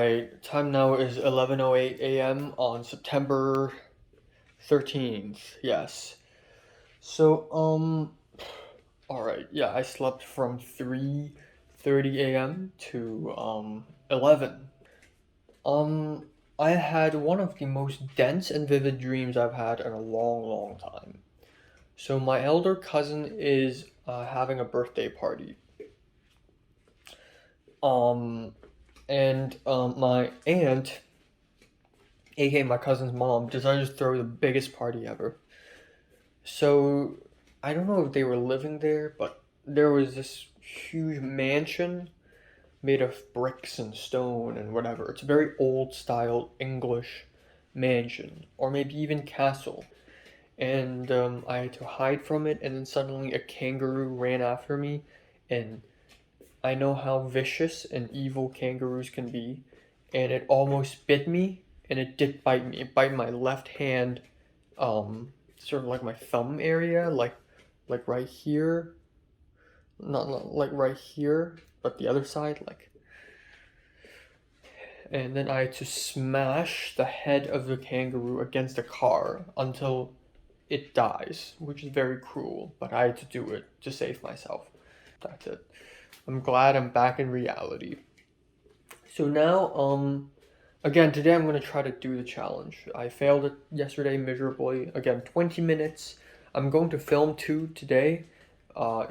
Alright, time now is 11:08 a.m. on September 13th. Yes. So, alright, yeah, I slept from 3:30 a.m. to 11. Um I had one of the most dense and vivid dreams I've had in a long, long time. So my elder cousin is having a birthday party. Um and my aunt, aka my cousin's mom, decided to throw the biggest party ever. So I don't know if they were living there, but there was this huge mansion made of bricks and stone and whatever. It's a very old style English mansion, or maybe even castle. And I had to hide from it, and then suddenly a kangaroo ran after me, and I know how vicious and evil kangaroos can be, and it almost bit me, and it did bite me. It bit my left hand, sort of like my thumb area, like right here, not like right here, but the other side, like. And then I had to smash the head of the kangaroo against a car until it dies, which is very cruel, but I had to do it to save myself. That's it. I'm glad I'm back in reality. So now, again, today I'm gonna try to do the challenge. I failed it yesterday miserably. Again, 20 minutes. I'm going to film two today,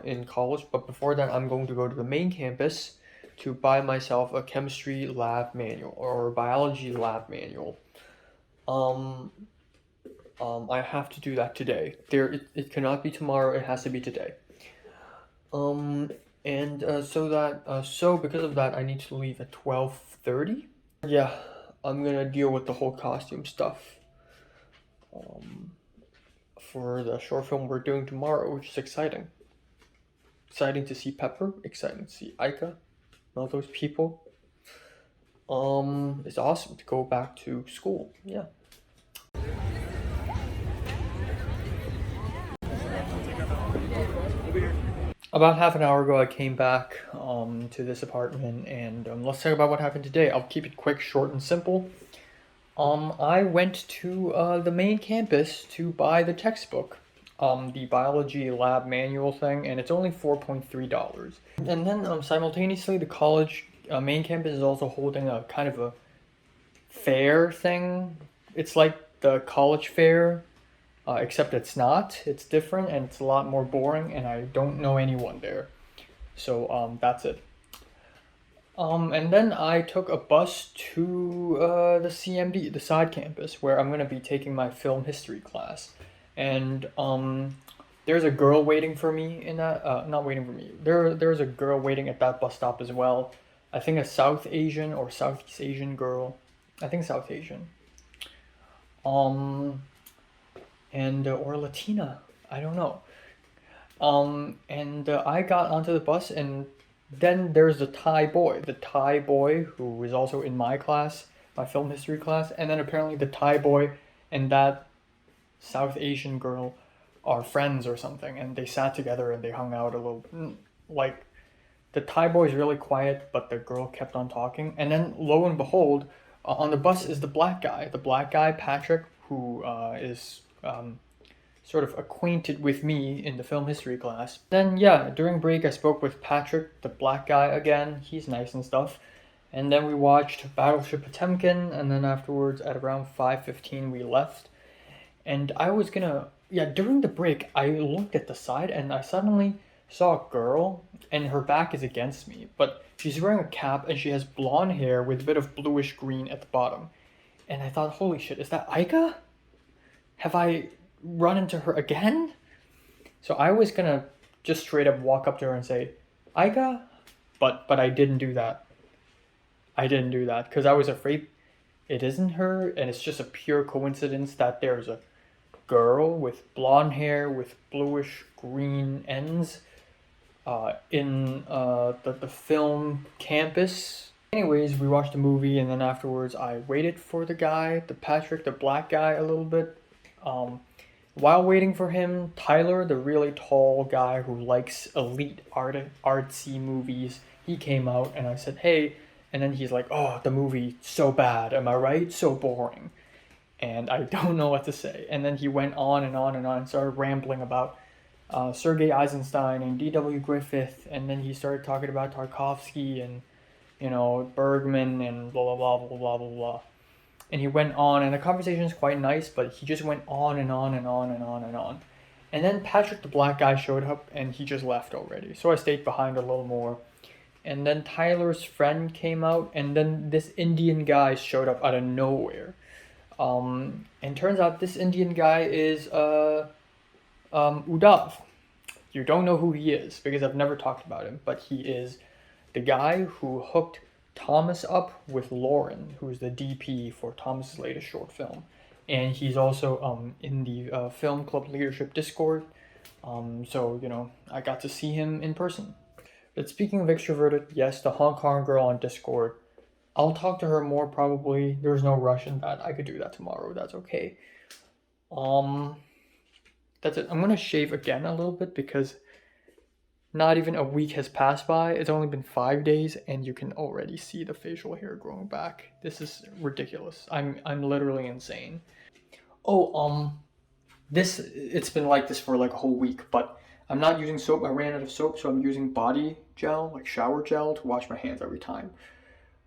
in college, but before that, I'm going to go to the main campus to buy myself a chemistry lab manual or biology lab manual. Um, I have to do that today. It cannot be tomorrow. It has to be today. Um, so because of that, I need to leave at 12:30. Yeah, I'm gonna deal with the whole costume stuff. Um, for the short film we're doing tomorrow, which is exciting. Exciting to see Pepper. Exciting to see Aika. All those people. It's awesome to go back to school. Yeah. About half an hour ago, I came back to this apartment, and let's talk about what happened today. I'll keep it quick, short, and simple. I went to the main campus to buy the textbook, the biology lab manual thing, and it's only $4.3. And then simultaneously, the college main campus is also holding a kind of a fair thing. It's like the college fair, except it's not. It's different and it's a lot more boring, and I don't know anyone there. So that's it. And then I took a bus to the CMD, the side campus, where I'm gonna be taking my film history class. And there's a girl waiting for me in that. Not waiting for me. There's a girl waiting at that bus stop as well. I think a South Asian or Southeast Asian girl. I think South Asian. Um, and or Latina. I don't know. And I got onto the bus, and then there's the Thai boy who was also in my class, my film history class, and then apparently the Thai boy and that South Asian girl are friends or something, and they sat together and they hung out a little. Like, the Thai boy is really quiet, but the girl kept on talking, and then lo and behold, on the bus is the black guy Patrick, who is sort of acquainted with me in the film history class. Then, yeah, during break, I spoke with Patrick, the black guy, again. He's nice and stuff. And then we watched Battleship Potemkin, and then afterwards, at around 5:15, we left. And I was gonna, yeah, during the break, I looked at the side, and I suddenly saw a girl, and her back is against me, but she's wearing a cap, and she has blonde hair with a bit of bluish green at the bottom. And I thought, holy shit, is that Aika? Have I run into her again? So I was gonna just straight up walk up to her and say, Aika? But I didn't do that. I didn't do that because I was afraid it isn't her, and it's just a pure coincidence that there's a girl with blonde hair with bluish green ends in the film campus. Anyways, we watched the movie, and then afterwards I waited for the guy, the Patrick, the black guy, a little bit. While waiting for him, Tyler, the really tall guy who likes elite artsy movies, he came out, and I said, hey, And then he's like, "Oh, the movie so bad. Am I right? So boring." And I don't know what to say. And then he went on and on and on and started rambling about Sergei Eisenstein and D.W. Griffith, and then he started talking about Tarkovsky and Bergman and blah blah blah blah blah blah blah. And he went on, and the conversation is quite nice, but he just went on and on and on and on and on. And then Patrick the Black Guy showed up, and he just left already. So I stayed behind a little more. And then Tyler's friend came out, and then this Indian guy showed up out of nowhere. And turns out this Indian guy is Udav. You don't know who he is because I've never talked about him, but he is the guy who hooked Thomas up with Lauren, who's the DP for Thomas's latest short film. And he's also in the Film Club Leadership Discord. So, I got to see him in person. But speaking of extroverted, yes, the Hong Kong girl on Discord. I'll talk to her more probably. There's no rush in that. I could do that tomorrow. That's okay. That's it. I'm gonna shave again a little bit because not even a week has passed by. It's only been 5 days, and you can already see the facial hair growing back. This is ridiculous. I'm literally insane. Oh, it's been like this for like a whole week, but I'm not using soap. I ran out of soap, so I'm using body gel, like shower gel, to wash my hands every time,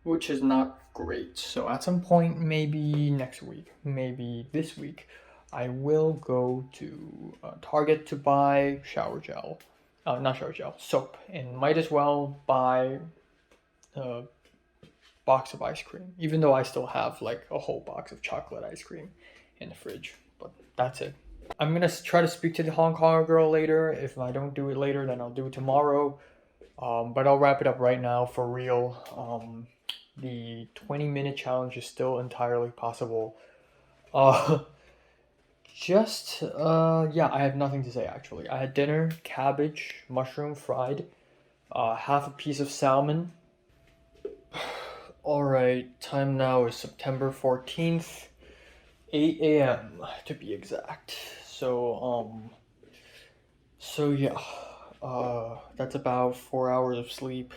which is not great. So at some point, maybe next week, maybe this week, I will go to Target to buy shower gel. Not shower gel, soap. And might as well buy a box of ice cream. Even though I still have like a whole box of chocolate ice cream in the fridge. But that's it. I'm going to try to speak to the Hong Kong girl later. If I don't do it later, then I'll do it tomorrow. But I'll wrap it up right now for real. The 20-minute challenge is still entirely possible. Yeah, I have nothing to say actually. I had dinner, cabbage, mushroom fried, half a piece of salmon. Alright, time now is September 14th, 8 a.m. to be exact. So yeah, that's about 4 hours of sleep.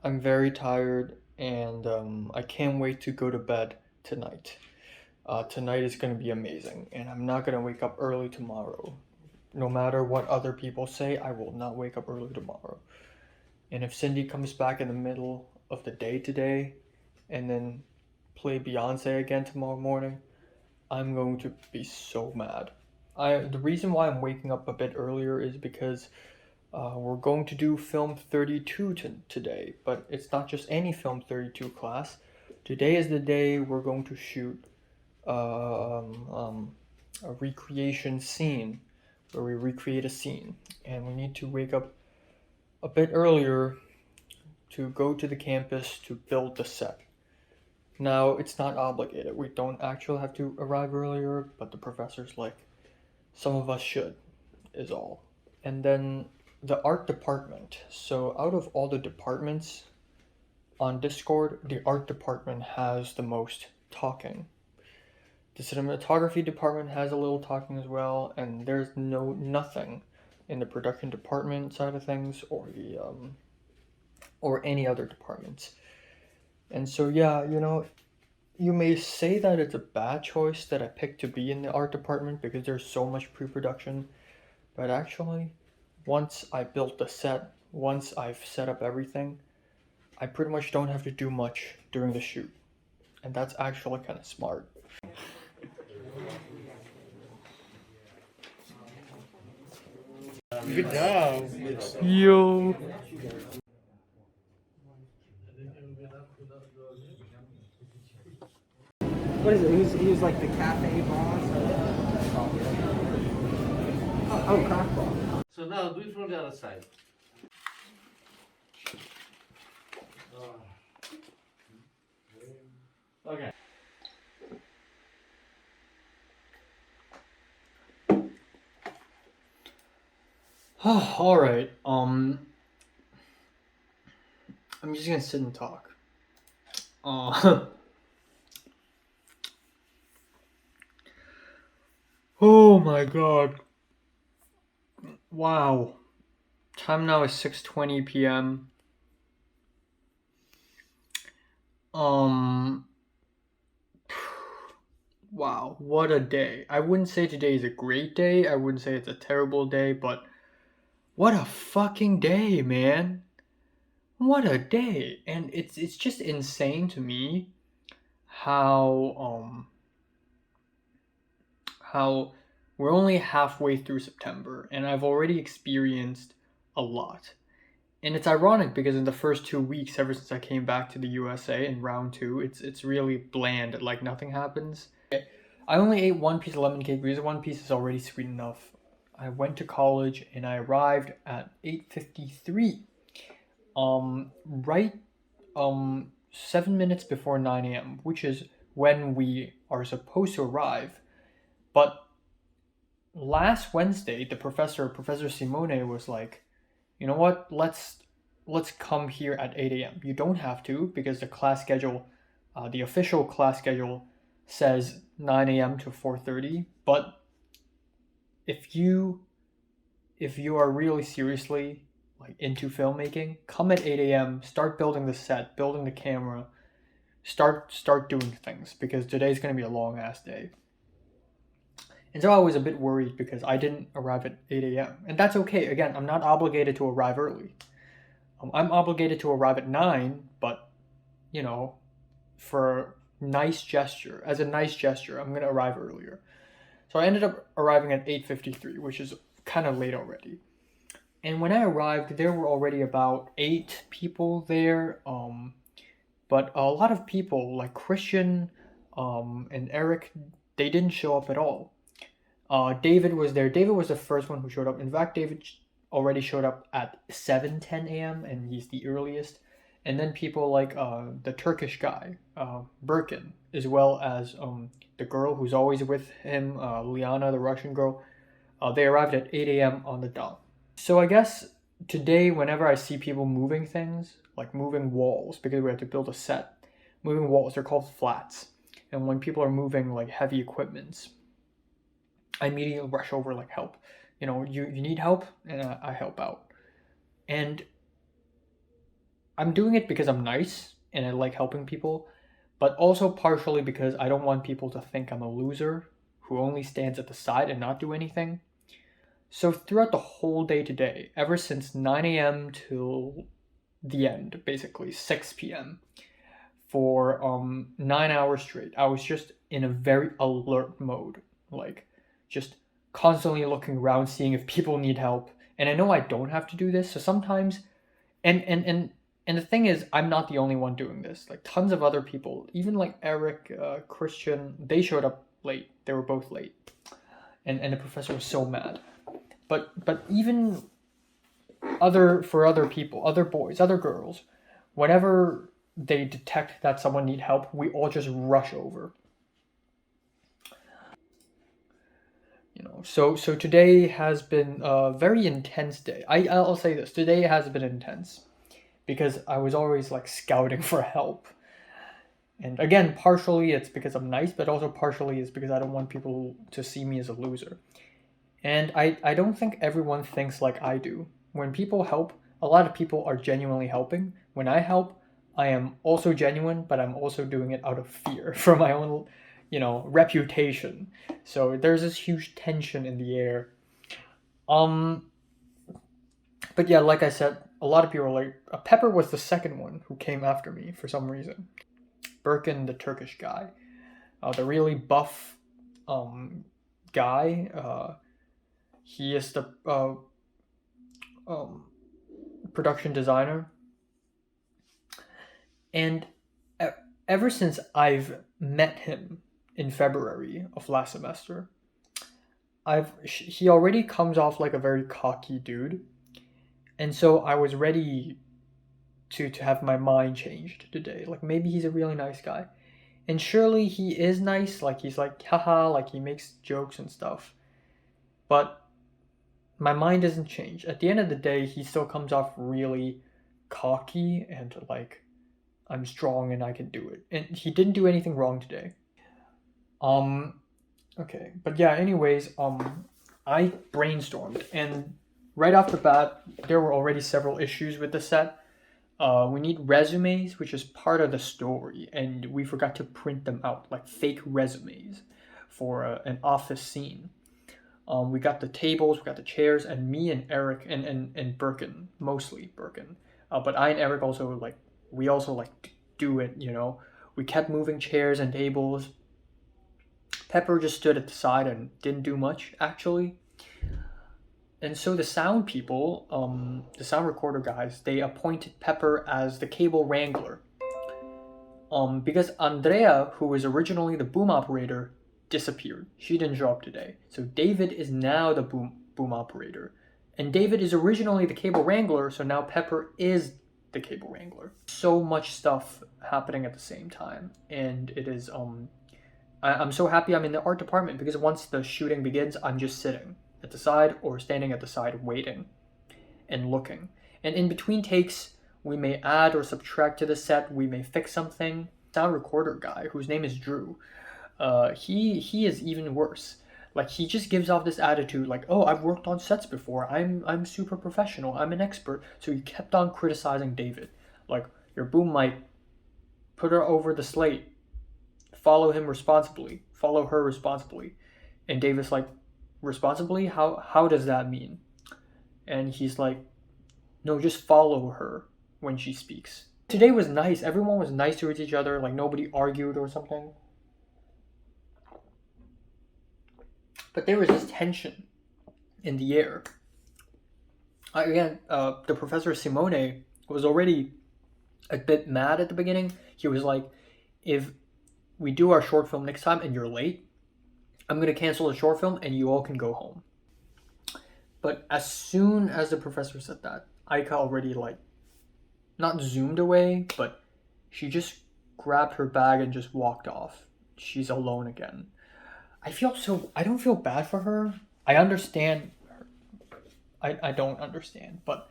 I'm very tired, and I can't wait to go to bed tonight. Tonight is going to be amazing, and I'm not going to wake up early tomorrow. No matter what other people say, I will not wake up early tomorrow. And if Cindy comes back in the middle of the day today and then play Beyonce again tomorrow morning, I'm going to be so mad. The reason why I'm waking up a bit earlier is because we're going to do film 32 today, but it's not just any film 32 class. Today is the day we're going to shoot a recreation scene where we recreate a scene, and we need to wake up a bit earlier to go to the campus to build the set. Now, it's not obligated. We don't actually have to arrive earlier, but the professor's like, some of us should, is all. And then the art department. So out of all the departments on Discord, the art department has the most talking. The cinematography department has a little talking as well, and there's nothing in the production department side of things or the or any other departments. And so yeah, you may say that it's a bad choice that I picked to be in the art department because there's so much pre-production, but actually, once I built the set, once I've set up everything, I pretty much don't have to do much during the shoot, and that's actually kind of smart. Good job. Yo. What is it? He was like the cafe boss. Oh, crackball. So now do it from the other side. Okay. All right. I'm just gonna sit and talk. Oh my god. Wow. Time now is 6:20 p.m. Um, wow, what a day. I wouldn't say today is a great day. I wouldn't say it's a terrible day, but what a fucking day, man. What a day. And it's just insane to me how how we're only halfway through September and I've already experienced a lot. And it's ironic because in the first 2 weeks, ever since I came back to the USA in round two, it's really bland, like nothing happens. I only ate one piece of lemon cake because one piece is already sweet enough. I went to college and I arrived at 8:53. Right 7 minutes before 9 a.m., which is when we are supposed to arrive. But last Wednesday, Professor Simone, was like, you know what? Let's come here at 8 a.m. You don't have to because the class schedule, the official class schedule, says 9 a.m. to 4:30. But if you are really seriously like into filmmaking, come at 8 a.m. Start building the set, building the camera, start doing things because today's gonna be a long ass day. And so I was a bit worried because I didn't arrive at 8 a.m. And that's okay. Again, I'm not obligated to arrive early. I'm obligated to arrive at 9, but, you know, for nice gesture, as a nice gesture, I'm going to arrive earlier. So I ended up arriving at 8:53, which is kind of late already. And when I arrived, there were already about 8 people there. But a lot of people, like Christian and Eric, they didn't show up at all. David was there. David was the first one who showed up. In fact, David already showed up at 7:10 a.m. and he's the earliest. And then people like the Turkish guy, Birkin, as well as the girl who's always with him, Liana, the Russian girl, they arrived at 8 a.m. on the dot. So I guess today, whenever I see people moving things, like moving walls, because we have to build a set, moving walls, they're called flats. And when people are moving like heavy equipments, I immediately rush over like help. You know, you need help, and I help out. And I'm doing it because I'm nice and I like helping people, but also partially because I don't want people to think I'm a loser who only stands at the side and not do anything. So throughout the whole day today, ever since 9 a.m. till the end, basically 6 p.m., for 9 hours straight, I was just in a very alert mode, like just constantly looking around, seeing if people need help. And I know I don't have to do this, so sometimes, and the thing is, I'm not the only one doing this. Like tons of other people, even like Eric, Christian, they showed up late. They were both late, and the professor was so mad. But even other people, other boys, other girls, whenever they detect that someone need help, we all just rush over. You know, so today has been a very intense day. I'll say this: today has been intense because I was always like scouting for help. And again, partially it's because I'm nice, but also partially it's because I don't want people to see me as a loser. And I don't think everyone thinks like I do. When people help, a lot of people are genuinely helping. When I help, I am also genuine, but I'm also doing it out of fear for my own, reputation. So there's this huge tension in the air. But yeah, like I said, a lot of people are like, Pepper was the second one who came after me for some reason. Birkin, the Turkish guy, the really buff guy. He is the production designer. And ever since I've met him in February of last semester, he already comes off like a very cocky dude. And so I was ready to have my mind changed today. Like maybe he's a really nice guy. And surely he is nice, like he's like haha, like he makes jokes and stuff. But my mind doesn't change. At the end of the day, he still comes off really cocky and like I'm strong and I can do it. And he didn't do anything wrong today. Okay. But yeah, anyways, I brainstormed and right off the bat there were already several issues with the set. We need resumes, which is part of the story, and we forgot to print them out, like fake resumes for an office scene. We got the tables, we got the chairs, and me and Eric and Birkin, mostly Birkin. But I and Eric also we also do it, you know. We kept moving chairs and tables. Pepper just stood at the side and didn't do much, actually. And so the sound people, the sound recorder guys, they appointed Pepper as the cable wrangler. Because Andrea, who was originally the boom operator, disappeared. She didn't show up today. So David is now the boom operator. And David is originally the cable wrangler, so now Pepper is the cable wrangler. So much stuff happening at the same time. And it is I'm so happy I'm in the art department, because once the shooting begins, I'm just sitting at the side or standing at the side waiting and looking. And in between takes, we may add or subtract to the set, we may fix something. Sound recorder guy, whose name is Drew, he is even worse. Like, he just gives off this attitude like, oh, I've worked on sets before, I'm super professional, I'm an expert. So he kept on criticizing David, like, your boom mic, put her over the slate, follow him responsibly, follow her responsibly. And David's like, responsibly? How does that mean? And he's like, no, just follow her when she speaks. Today was nice. Everyone was nice towards each other. Like, nobody argued or something. But there was this tension in the air. The professor Simone was already a bit mad at the beginning. He was like, if we do our short film next time and you're late, I'm going to cancel the short film and you all can go home. But as soon as the professor said that, Aika already, not zoomed away, but she just grabbed her bag and just walked off. She's alone again. I don't feel bad for her. I understand her. I don't understand, but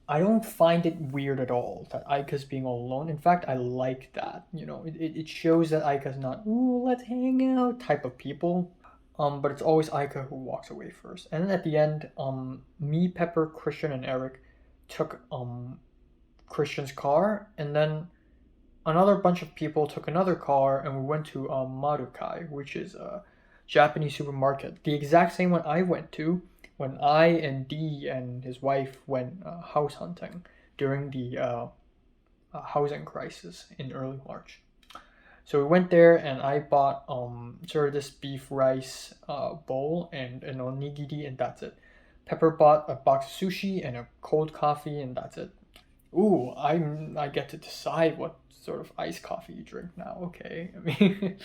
I don't find it weird at all that Aika's being all alone. In fact, I like that. You know, it shows that Aika's not, ooh, let's hang out type of people. But it's always Aika who walks away first. And then at the end, me, Pepper, Christian, and Eric took Christian's car, and then another bunch of people took another car, and we went to Marukai, which is a Japanese supermarket. The exact same one I went to when I and Dee and his wife went house hunting during the housing crisis in early March. So we went there, and I bought sort of this beef rice bowl and an onigiri, and that's it. Pepper bought a box of sushi and a cold coffee, and that's it. Ooh, I get to decide what sort of iced coffee you drink now. Okay, I mean,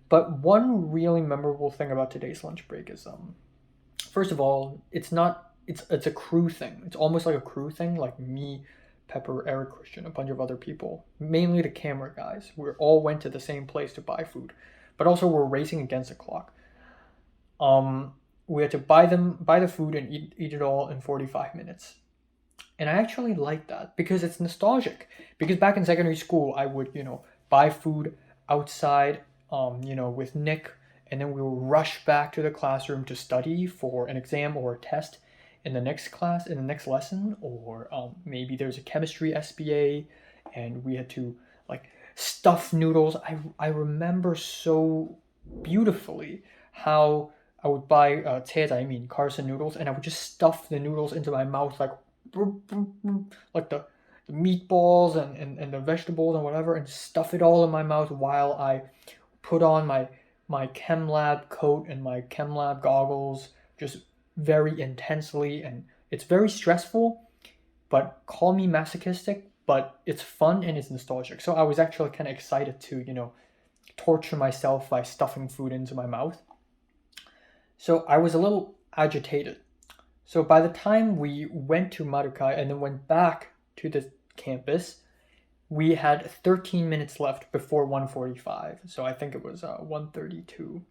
but one really memorable thing about today's lunch break is first of all, it's a crew thing. It's almost like a crew thing, like me, Pepper, Eric, Christian, a bunch of other people, mainly the camera guys. We all went to the same place to buy food, but also we're racing against the clock. We had to buy the food and eat it all in 45 minutes. And I actually like that because it's nostalgic. Because back in secondary school, I would, buy food outside, with Nick, and then we would rush back to the classroom to study for an exam or a test in the next class, in the next lesson, or maybe there's a chemistry SBA, and we had to stuff noodles. I remember so beautifully how I would buy Carson noodles, and I would just stuff the noodles into my mouth like the meatballs and the vegetables and whatever, and stuff it all in my mouth while I put on my chem lab coat and my chem lab goggles just very intensely. And it's very stressful, but call me masochistic, but it's fun and it's nostalgic. So I was actually kind of excited to torture myself by stuffing food into my mouth. So I was a little agitated. So by the time we went to Marukai and then went back to the campus, we had 13 minutes left before 1:45. So I think it was 1:32.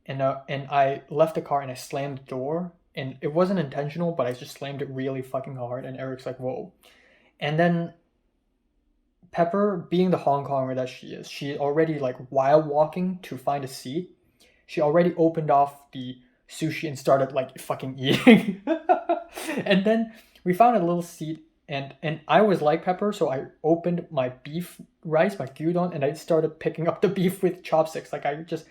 And I left the car and I slammed the door. And it wasn't intentional, but I just slammed it really fucking hard. And Eric's like, whoa. And then Pepper, being the Hong Konger that she already, while walking to find a seat, she already opened off the sushi and started fucking eating. And then we found a little seat And I was like Pepper, so I opened my beef rice, my gyudon, and I started picking up the beef with chopsticks. Like I just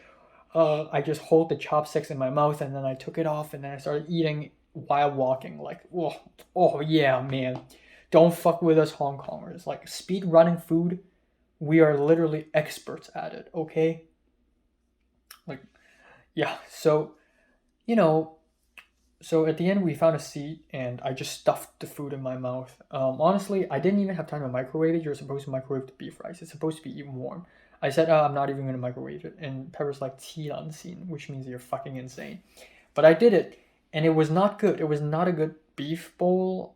hold the chopsticks in my mouth, and then I took it off, and then I started eating while walking. Like, oh yeah, man, don't fuck with us Hong Kongers. Like speed running food, we are literally experts at it. Okay, like yeah. So you know, so at the end we found a seat and I just stuffed the food in my mouth. Honestly, I didn't even have time to microwave it. You're supposed to microwave the beef rice. It's supposed to be even warm. I said, I'm not even gonna microwave it. And Pepper's like, 'Qi lan xin," which means you're fucking insane. But I did it, and it was not good. It was not a good beef bowl.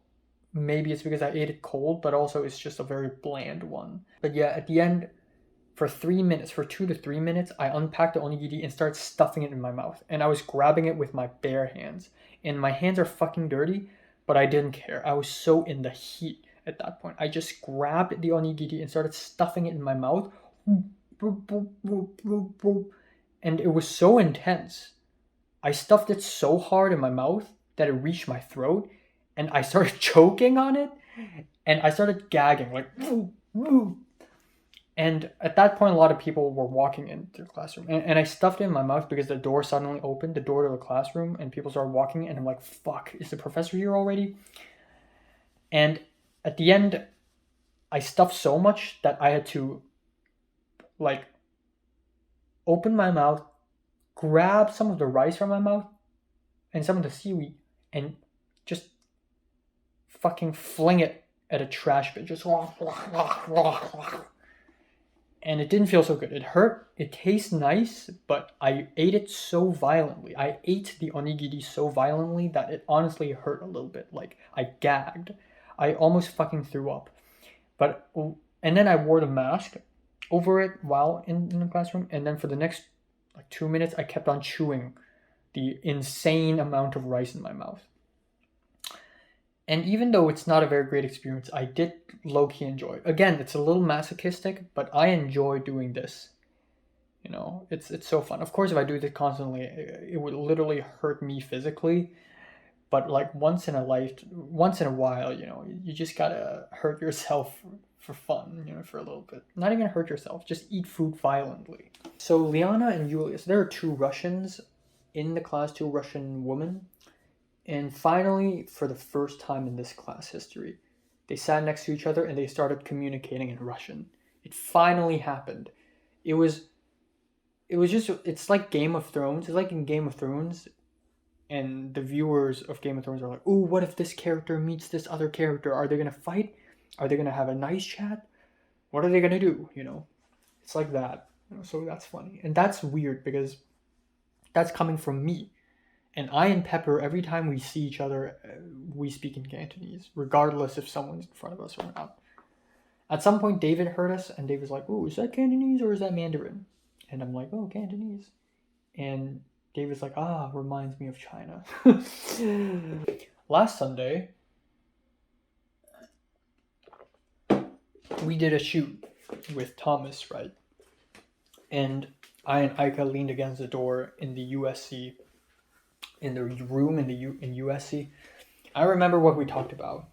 Maybe it's because I ate it cold, but also it's just a very bland one. But yeah, at the end, for 3 minutes, for 2 to 3 minutes, I unpacked the onigiri and started stuffing it in my mouth. And I was grabbing it with my bare hands. And my hands are fucking dirty, but I didn't care. I was so in the heat at that point. I just grabbed the onigiri and started stuffing it in my mouth. And it was so intense. I stuffed it so hard in my mouth that it reached my throat. And I started choking on it. And I started gagging, like, and at that point, a lot of people were walking into the classroom. And I stuffed it in my mouth because the door suddenly opened, the door to the classroom, and people started walking. And I'm like, fuck, is the professor here already? And at the end, I stuffed so much that I had to, like, open my mouth, grab some of the rice from my mouth, and some of the seaweed, and just fucking fling it at a trash bin. Just and it didn't feel so good. It hurt. It tastes nice, but I ate it so violently. I ate the onigiri so violently that it honestly hurt a little bit. Like I gagged. I almost fucking threw up. But and then I wore the mask over it while in the classroom, and then for the next like 2 minutes, I kept on chewing the insane amount of rice in my mouth. And even though it's not a very great experience, I did low-key enjoy it. Again, it's a little masochistic, but I enjoy doing this. You know, it's so fun. Of course, if I do this constantly, it would literally hurt me physically. But like once in a while, you know, you just gotta hurt yourself for fun, you know, for a little bit. Not even hurt yourself, just eat food violently. So Liana and Julius, there are two Russians in the class, two Russian women. And finally, for the first time in this class history, they sat next to each other and they started communicating in Russian. It finally happened. It's like Game of Thrones. It's like in Game of Thrones, and the viewers of Game of Thrones are like, ooh, what if this character meets this other character? Are they going to fight? Are they going to have a nice chat? What are they going to do? You know, it's like that. You know, so that's funny. And that's weird because that's coming from me. And I and Pepper, every time we see each other, we speak in Cantonese, regardless if someone's in front of us or not. At some point, David heard us, and David's like, "Oh, is that Cantonese or is that Mandarin?" And I'm like, "Oh, Cantonese." And David's like, "Ah, reminds me of China." Last Sunday, we did a shoot with Thomas, right? And I and Aika leaned against the door in the USC, in the room in USC. I remember what we talked about.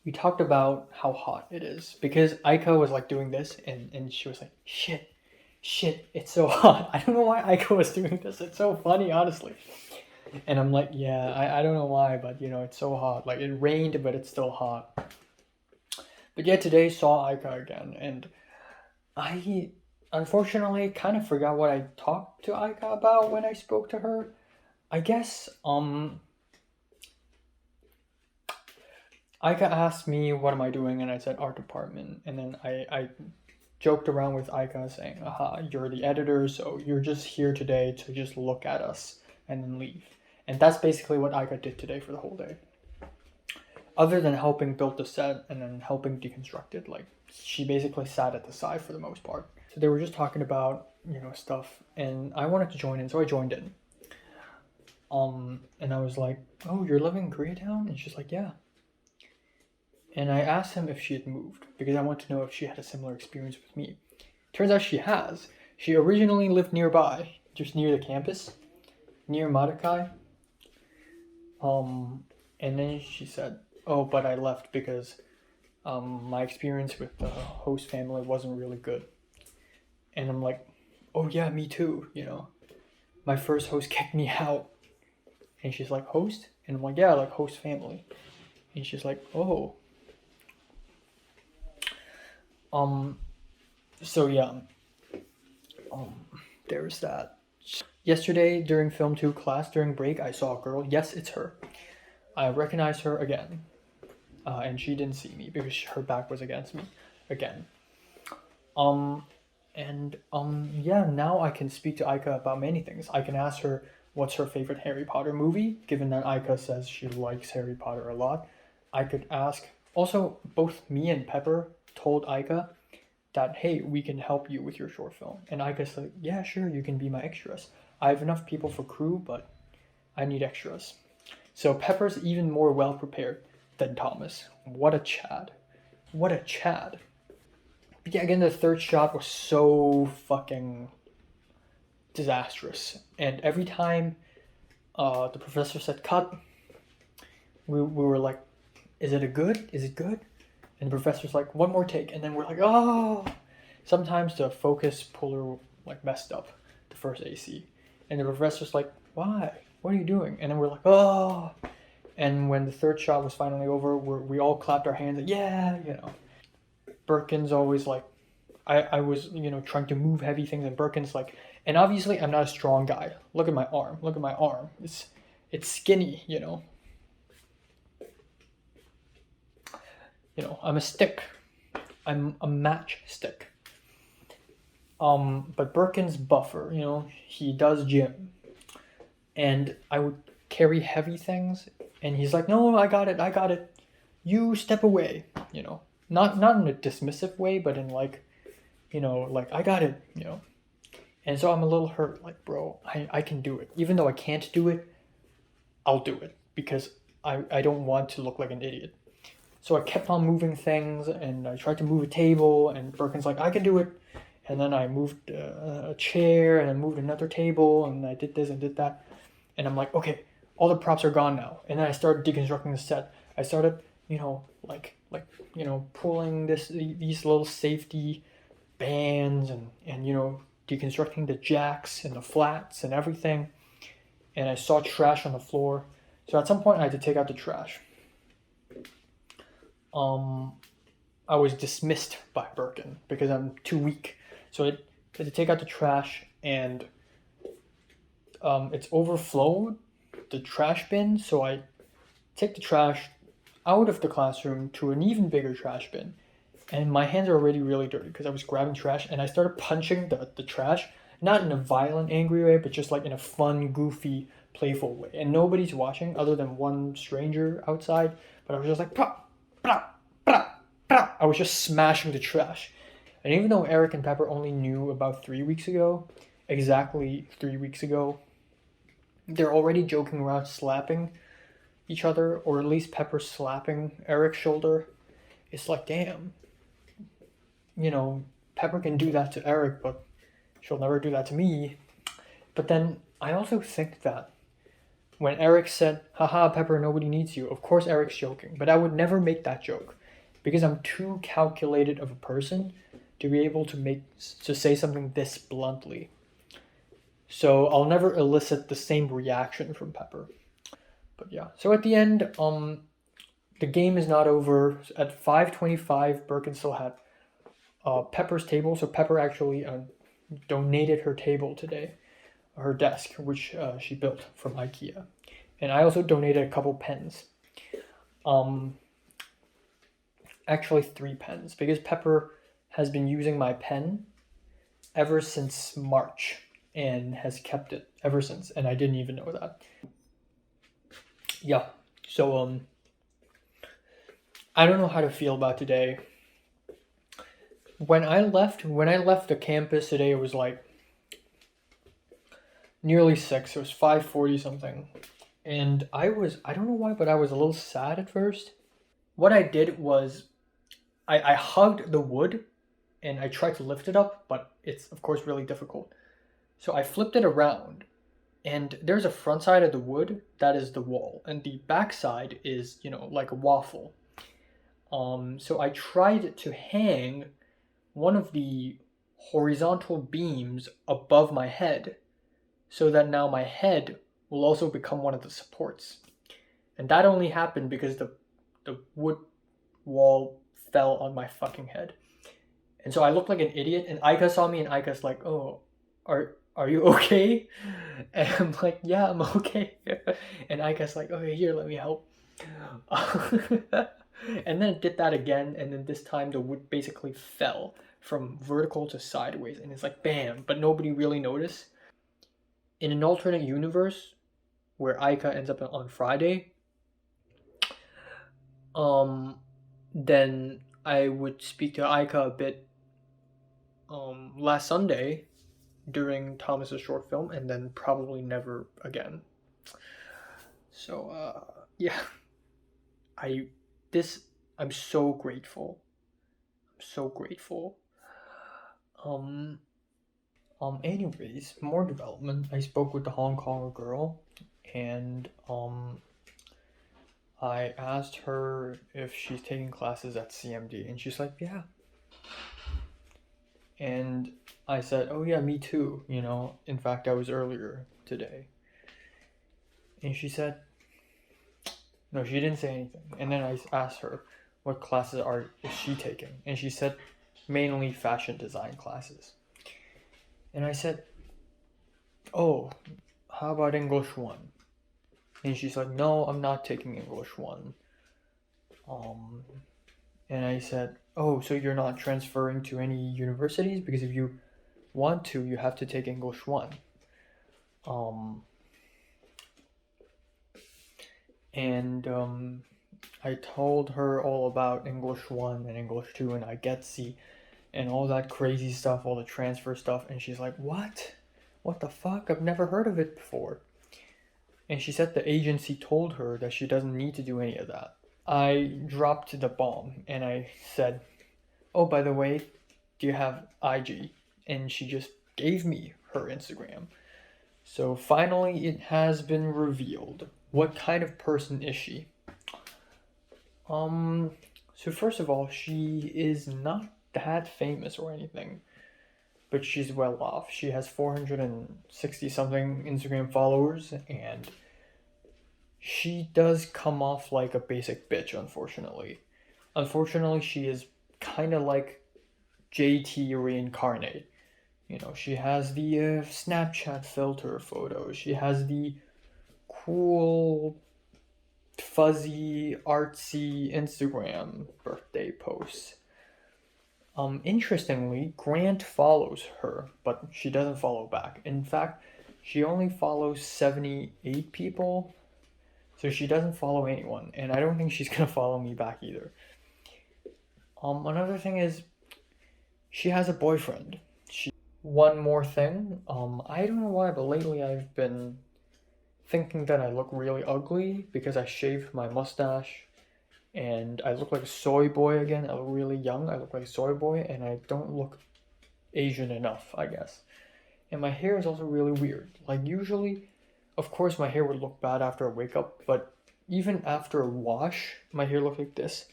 We talked about how hot it is because Aika was like doing this and she was like, shit, it's so hot. I don't know why Aika was doing this. It's so funny, honestly. And I'm like, yeah, I don't know why, but you know, it's so hot. Like it rained, but it's still hot. But yeah, today saw Aika again, and I unfortunately kind of forgot what I talked to Aika about when I spoke to her. I guess Aika asked me what am I doing, and I said art department, and then I joked around with Aika saying, aha, you're the editor, so you're just here today to just look at us and then leave. And that's basically what Aika did today for the whole day. Other than helping build the set and then helping deconstruct it, like she basically sat at the side for the most part. So they were just talking about, you know, stuff, and I wanted to join in, so I joined in. And I was like, oh, you're living in Koreatown? And she's like, yeah. And I asked him if she had moved, because I want to know if she had a similar experience with me. Turns out she has. She originally lived nearby, just near the campus, near Madakai. And then she said, "Oh, but I left because my experience with the host family wasn't really good." And I'm like, "Oh yeah, me too. My first host kicked me out." And she's like, "Host?" And I'm like, "Yeah, like host family." And she's like, "Oh." Um. So yeah. Um. There's that. Yesterday during film 2 class during break, I saw a girl. Yes, it's her. I recognized her again. And she didn't see me because her back was against me again. Um, yeah, now I can speak to Aika about many things. I can ask her what's her favorite Harry Potter movie, given that Aika says she likes Harry Potter a lot. I could ask. Also, both me and Pepper told Aika that, hey, we can help you with your short film. And Aika's like, yeah, sure, you can be my extras. I have enough people for crew, but I need extras. So Pepper's even more well prepared than Thomas. What a Chad. What a Chad. But yeah, again, the third shot was so fucking disastrous. And every time the professor said cut, we were like, is it a good? Is it good? And the professor's like, one more take. And then we're like, oh. Sometimes the focus puller like messed up the first AC. And the professor's like, why? What are you doing? And then we're like, oh. And when the third shot was finally over, we all clapped our hands like, yeah. Birkin's always like, I was, trying to move heavy things, and Birkin's like, and obviously I'm not a strong guy. Look at my arm. Look at my arm. It's skinny. I'm a stick. I'm a matchstick. But Birkin's buffer. He does gym, and I would carry heavy things, and he's like, no, I got it. You step away. Not in a dismissive way, but in like, like I got it. And so I'm a little hurt, like, bro, I can do it. Even though I can't do it, I'll do it because I don't want to look like an idiot. So I kept on moving things, and I tried to move a table, and Birkin's like, I can do it. And then I moved a chair, and I moved another table, and I did this and did that. And I'm like, okay, all the props are gone now. And then I started deconstructing the set. I started, pulling these little safety bands and deconstructing the jacks and the flats and everything. And I saw trash on the floor. So at some point I had to take out the trash. I was dismissed by Birkin because I'm too weak. So I had to take out the trash, and it's overflowed the trash bin. So I take the trash out of the classroom to an even bigger trash bin. And my hands are already really dirty because I was grabbing trash, and I started punching the trash, not in a violent, angry way, but just like in a fun, goofy, playful way. And nobody's watching other than one stranger outside, but I was just like, pra, pra, pra, pra. I was just smashing the trash. And even though Eric and Pepper only knew about 3 weeks ago, exactly 3 weeks ago, they're already joking around slapping each other, or at least Pepper slapping Eric's shoulder. It's like, damn. Pepper can do that to Eric, but she'll never do that to me. But then I also think that when Eric said, haha, Pepper, nobody needs you, of course Eric's joking, but I would never make that joke because I'm too calculated of a person to be able to say something this bluntly. So I'll never elicit the same reaction from Pepper. But yeah, so at the end, the game is not over. At 5:25, Birkin still had Pepper's table. So Pepper actually donated her table today, her desk, which she built from IKEA. And I also donated a couple pens. Actually 3 pens, because Pepper has been using my pen ever since March and has kept it ever since, and I didn't even know that. Yeah, so I don't know how to feel about today. When I left the campus today, it was like nearly 6. It was 5:40 something. And I don't know why, but I was a little sad at first. What I did was I hugged the wood and I tried to lift it up, but it's of course really difficult. So I flipped it around, And there's a front side of the wood that is the wall, and the back side is, like a waffle. So I tried to hang one of the horizontal beams above my head so that now my head will also become one of the supports. And that only happened because the wood wall fell on my fucking head. And so I looked like an idiot, and Aika saw me, and Aika's like, "Oh, are you okay?" And I'm like, "Yeah, I'm okay." And Aika's like, "Okay, here, let me help." And then it did that again, and then this time the wood basically fell from vertical to sideways, and it's like bam, but nobody really noticed. In an alternate universe where Aika ends up on Friday, then I would speak to Aika a bit last Sunday during Thomas's short film, and then probably never again. So yeah, I this I'm so grateful. I'm so grateful. Um anyways, more development. I spoke with the Hong Kong girl, and I asked her if she's taking classes at CMD, and she's like, "Yeah." And I said, "Oh yeah, me too, In fact, I was earlier today." And she said, no, she didn't say anything. And then I asked her what classes is she taking, and she said mainly fashion design classes. And I said, "Oh, how about English 1?" And she's like, "No, I'm not taking English 1." Um, and I said, "Oh, so you're not transferring to any universities? Because if you want to, you have to take English 1." And I told her all about English 1 and English 2 and I get C and all that crazy stuff, all the transfer stuff. And she's like, "What? What the fuck? I've never heard of it before." And she said the agency told her that she doesn't need to do any of that. I dropped the bomb and I said, "Oh, by the way, do you have IG?" And she just gave me her Instagram. So finally, it has been revealed. What kind of person is she? So first of all, she is not that famous or anything, but she's well off. She has 460 something Instagram followers, and she does come off like a basic bitch, unfortunately. Unfortunately, she is kind of like JT reincarnate. She has the Snapchat filter photos. She has the cool, fuzzy, artsy Instagram birthday posts. Interestingly, Grant follows her, but she doesn't follow back. In fact, she only follows 78 people, so she doesn't follow anyone, and I don't think she's gonna follow me back either. Another thing is, she has a boyfriend. One more thing, I don't know why, but lately I've been thinking that I look really ugly because I shaved my mustache and I look like a soy boy again. I look really young. I look like a soy boy and I don't look Asian enough, I guess. And my hair is also really weird. Like usually, of course my hair would look bad after I wake up, but even after a wash, my hair looks like this.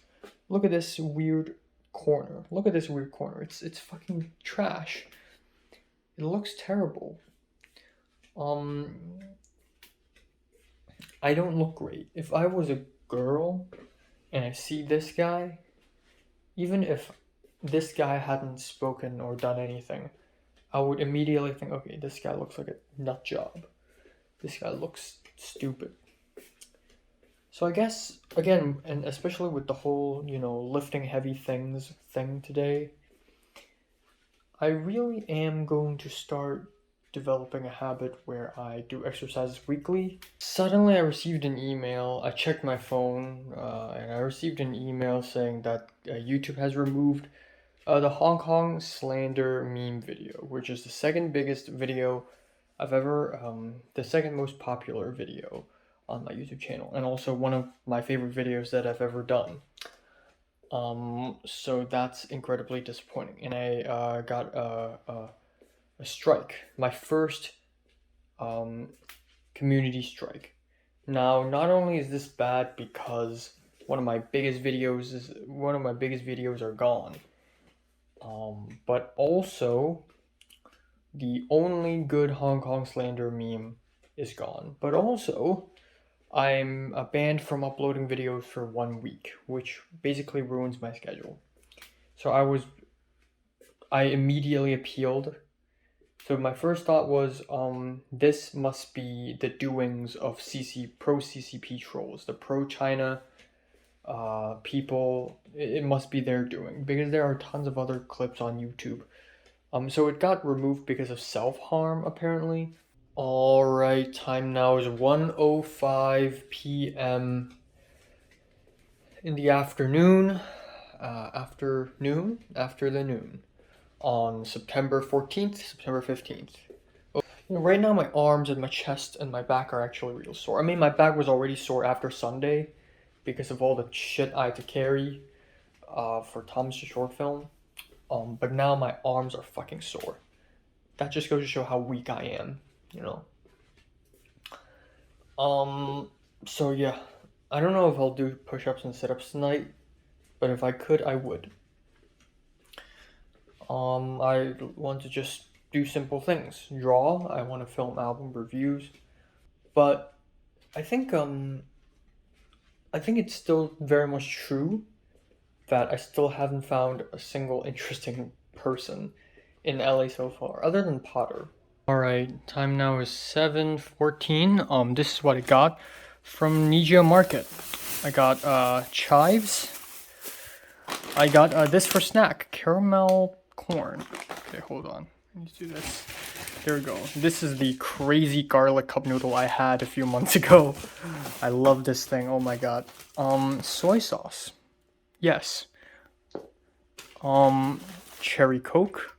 Look at this weird corner. Look at this weird corner. It's fucking trash. It looks terrible. I don't look great. If I was a girl and I see this guy, even if this guy hadn't spoken or done anything, I would immediately think, okay, this guy looks like a nut job. This guy looks stupid. So I guess, again, and especially with the whole, lifting heavy things thing today, I really am going to start developing a habit where I do exercises weekly. Suddenly I received an email, I checked my phone, and I received an email saying that YouTube has removed the Hong Kong slander meme video, which is the second biggest video I've ever, the second most popular video on my YouTube channel, and also one of my favorite videos that I've ever done. So that's incredibly disappointing, and I got a strike. My first community strike. Now, not only is this bad because one of my biggest videos are gone, but also the only good Hong Kong slander meme is gone. But also, I'm banned from uploading videos for 1 week, which basically ruins my schedule. So I immediately appealed. So my first thought was, this must be the doings of pro CCP trolls, the pro China people. It must be their doing because there are tons of other clips on YouTube. So it got removed because of self-harm, apparently. Alright, time now is 1:05 p.m. in the afternoon, after the noon, on September 14th, September 15th. Right now my arms and my chest and my back are actually real sore. I mean, my back was already sore after Sunday because of all the shit I had to carry for Thomas the short film. But now my arms are fucking sore. That just goes to show how weak I am, you know. So yeah, I don't know if I'll do push-ups and sit-ups tonight, but if I could, I would. I want to just do simple things. Draw, I want to film album reviews, but I think it's still very much true that I still haven't found a single interesting person in LA so far, other than Potter. Alright, time now is 7:14. This is what I got from Nijia Market. I got chives. I got this for snack, caramel corn. Okay, hold on. Let me do this. There we go. This is the crazy garlic cup noodle I had a few months ago. I love this thing. Oh my god. Soy sauce. Yes. Cherry Coke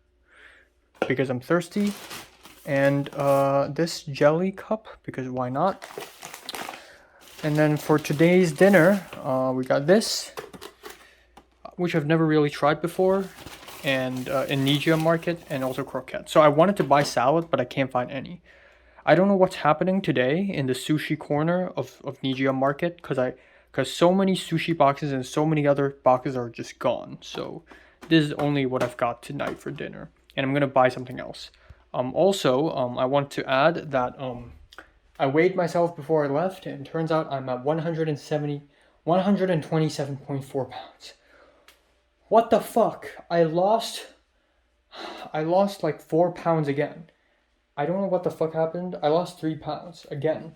because I'm thirsty. And this jelly cup because why not? And then for today's dinner, we got this, which I've never really tried before, and in Nijia Market, and also croquette. So I wanted to buy salad, but I can't find any. I don't know what's happening today in the sushi corner of Nijia Market because so many sushi boxes and so many other boxes are just gone. So this is only what I've got tonight for dinner, and I'm gonna buy something else. Also, I want to add that I weighed myself before I left, and it turns out I'm at 127.4 pounds. What the fuck? I lost like 4 pounds again. I don't know what the fuck happened. I lost 3 pounds again.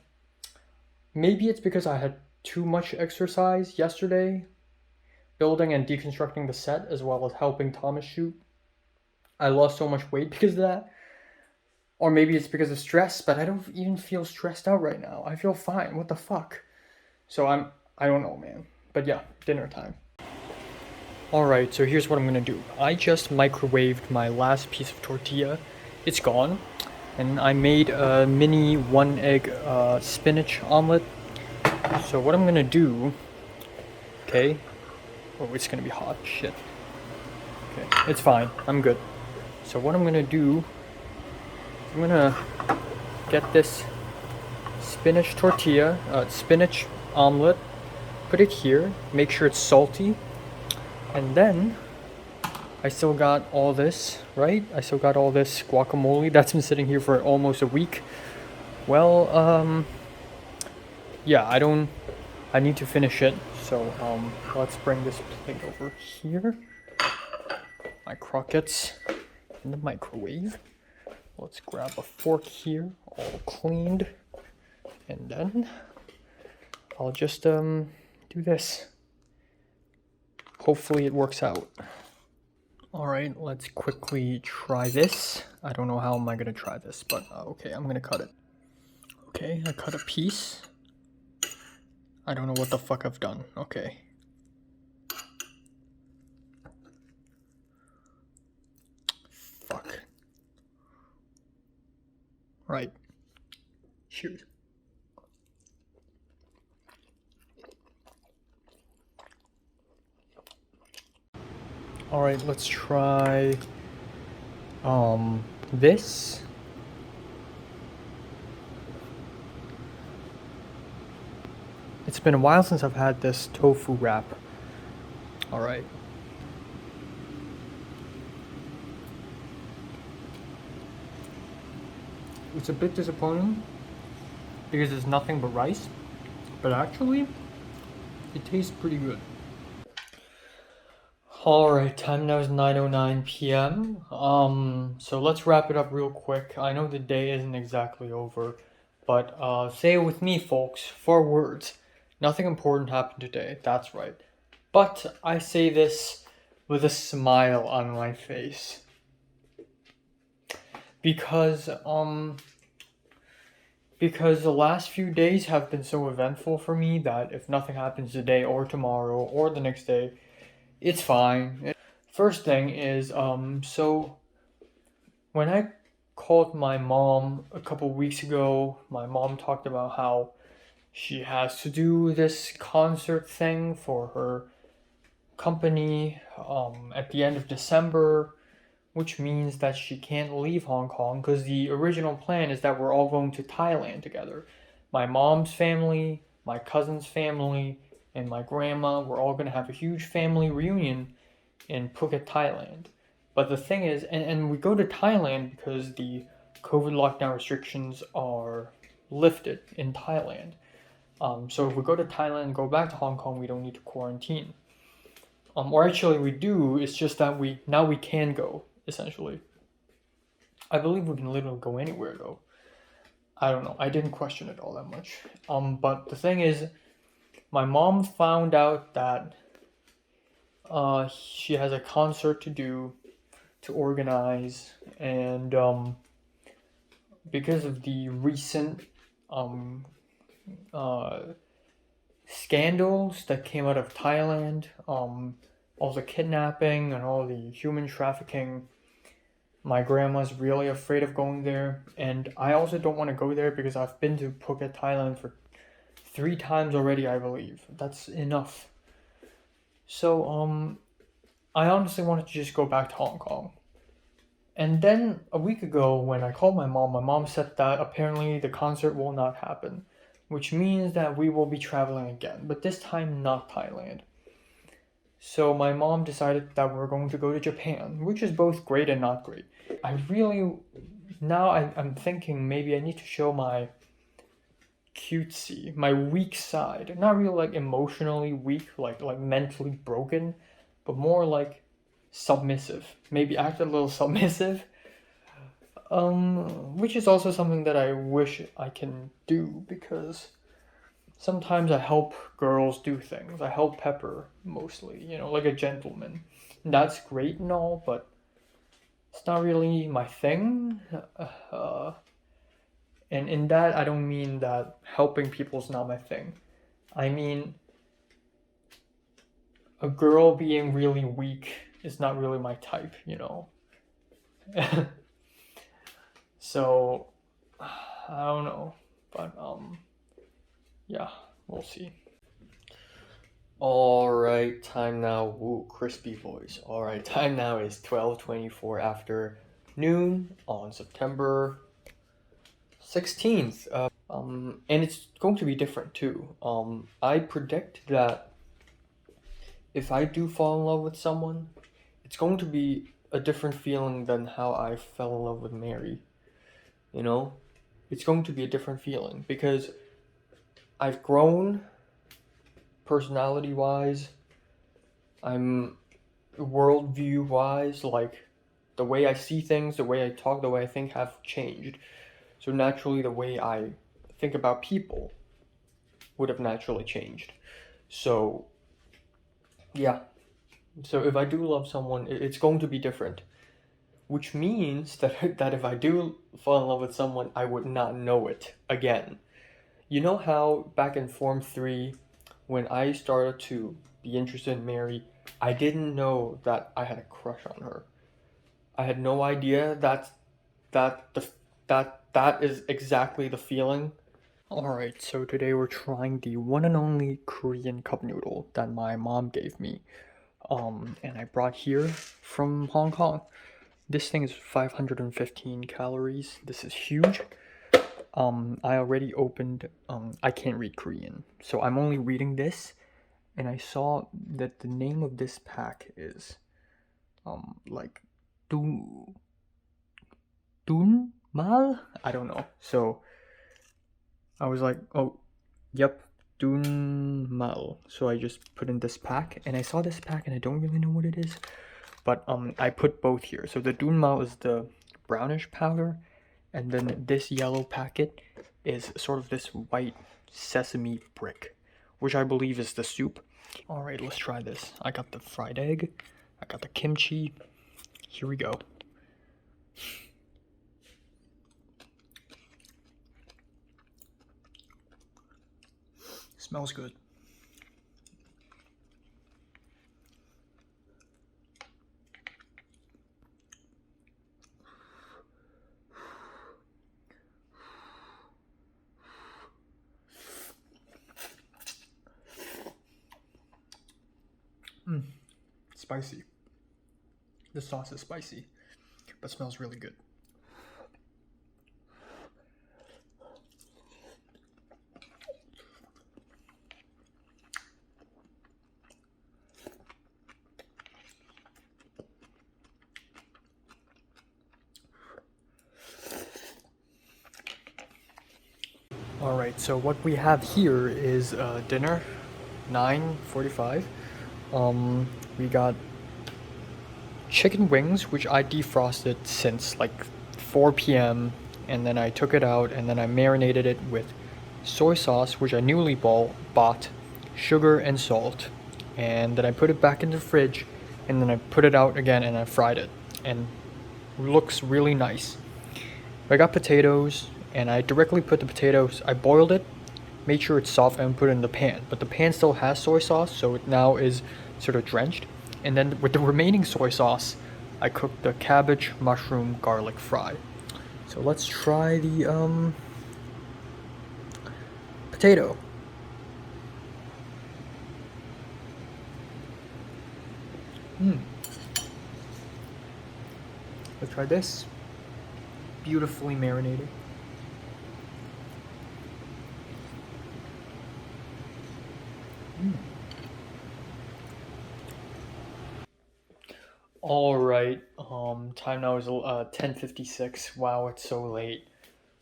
Maybe it's because I had too much exercise yesterday, building and deconstructing the set as well as helping Thomas shoot. I lost so much weight because of that. Or maybe it's because of stress, but I don't even feel stressed out right now. I feel fine. What the fuck? So I don't know, man. But yeah, dinner time. Alright, so here's what I'm gonna do. I just microwaved my last piece of tortilla. It's gone. And I made a mini 1-egg spinach omelet. So what I'm gonna do... Okay. Oh, it's gonna be hot. Shit. Okay, it's fine. I'm good. So what I'm gonna do... I'm gonna get this spinach tortilla, spinach omelet, put it here, make sure it's salty, and then I still got all this, right? I still got all this guacamole that's been sitting here for almost a week. Well, yeah, I need to finish it, so let's bring this plate over here. My croquettes in the microwave. Let's grab a fork here, all cleaned, and then I'll just do this. Hopefully it works out. Alright, let's quickly try this. I don't know how am I gonna try this, but okay, I'm gonna cut it. Okay, I cut a piece. I don't know what the fuck I've done. Okay. Fuck. Right. Shoot. All right, let's try this. It's been a while since I've had this tofu wrap. Alright. It's a bit disappointing because it's nothing but rice, but actually, it tastes pretty good. Alright, time now is 9:09 p.m. So let's wrap it up real quick. I know the day isn't exactly over, but say it with me, folks. 4 words. Nothing important happened today. That's right. But I say this with a smile on my face. Because the last few days have been so eventful for me that if nothing happens today or tomorrow or the next day, it's fine. First thing is, so when I called my mom a couple weeks ago, my mom talked about how she has to do this concert thing for her company at the end of December, which means that she can't leave Hong Kong because the original plan is that we're all going to Thailand together. My mom's family, my cousin's family, and my grandma, we're all going to have a huge family reunion in Phuket, Thailand. But the thing is, and we go to Thailand because the COVID lockdown restrictions are lifted in Thailand. So if we go to Thailand and go back to Hong Kong, we don't need to quarantine. Or actually we do, it's just that we can go, essentially. I believe we can literally go anywhere though. I don't know, I didn't question it all that much. But the thing is, my mom found out that she has a concert to organize, and because of the recent scandals that came out of Thailand, all the kidnapping and all the human trafficking, my grandma's really afraid of going there, and I also don't want to go there because I've been to Phuket, Thailand for 3 times already, I believe. That's enough. So, I honestly wanted to just go back to Hong Kong. And then a week ago, when I called my mom said that apparently the concert will not happen, which means that we will be traveling again, but this time not Thailand. So my mom decided that we're going to go to Japan, which is both great and not great. I'm thinking maybe I need to show my cutesy, my weak side. Not really like emotionally weak, like mentally broken, but more like submissive. Maybe act a little submissive. Which is also something that I wish I can do because sometimes I help girls do things. I help Pepper mostly, like a gentleman. And that's great and all, but it's not really my thing. And in that, I don't mean that helping people is not my thing. I mean, a girl being really weak is not really my type. So, I don't know. But, yeah, we'll see. Alright, time now. Ooh, crispy voice. Alright, time now is 12:24 afternoon on September 16th. And it's going to be different too. I predict that if I do fall in love with someone, it's going to be a different feeling than how I fell in love with Mary. It's going to be a different feeling because I've grown personality wise, I'm worldview wise, like the way I see things, the way I talk, the way I think have changed. So naturally, the way I think about people would have naturally changed. So, yeah. So if I do love someone, it's going to be different. Which means that if I do fall in love with someone, I would not know it again. You know how back in Form 3, when I started to be interested in Mary, I didn't know that I had a crush on her. I had no idea that is exactly the feeling. Alright, so today we're trying the one and only Korean cup noodle that my mom gave me. And I brought here from Hong Kong. This thing is 515 calories. This is huge. I already opened, I can't read Korean, so I'm only reading this, and I saw that the name of this pack is, like, Dun, Mal? I don't know. So, I was like, oh, yep, Mal. So I just put in this pack, and I saw this pack, and I don't really know what it is, but, I put both here. So the Mal is the brownish powder, and then this yellow packet is sort of this white sesame brick, which I believe is the soup. All right, let's try this. I got the fried egg, I got the kimchi. Here we go. Smells good. Spicy. The sauce is spicy, but smells really good. All right, so what we have here is dinner, 9:45. We got chicken wings, which I defrosted since like 4 p.m. and then I took it out and then I marinated it with soy sauce, which I newly bought, sugar and salt, and then I put it back in the fridge, and then I put it out again and I fried it, and it looks really nice. I got potatoes, and I directly put the potatoes, I boiled it, made sure it's soft, and put it in the pan. But the pan still has soy sauce, so it now is sort of drenched. And then with the remaining soy sauce, I cooked the cabbage, mushroom, garlic fry. So let's try the potato. Let's try this. Beautifully marinated. All right. Time now is 10:56. Wow, it's so late.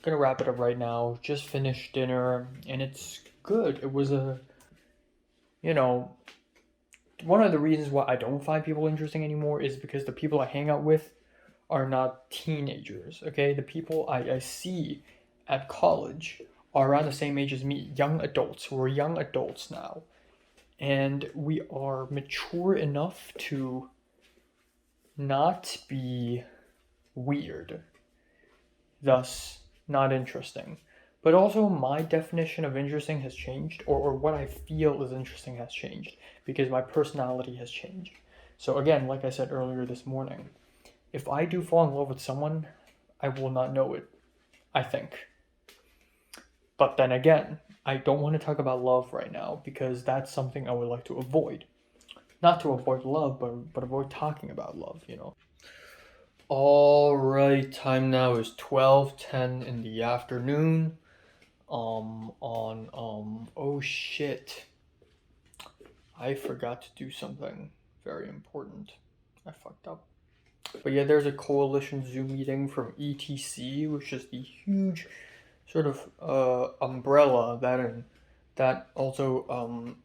Gonna wrap it up right now. Just finished dinner, and it's good. It was you know, one of the reasons why I don't find people interesting anymore is because the people I hang out with are not teenagers. Okay, the people I see at college are around the same age as me, young adults. We're young adults now, and we are mature enough to not be weird, thus not interesting. But also, my definition of interesting has changed, or what I feel is interesting has changed, because my personality has changed. So, again, like I said earlier this morning, if I do fall in love with someone, I will not know it, I think. But then again, I don't want to talk about love right now, because that's something I would like to avoid. Not to avoid love, but avoid talking about love, you know? All right, time now is 12:10 in the afternoon. Oh shit. I forgot to do something very important. I fucked up. But yeah, there's a coalition Zoom meeting from ETC, which is the huge sort of umbrella that also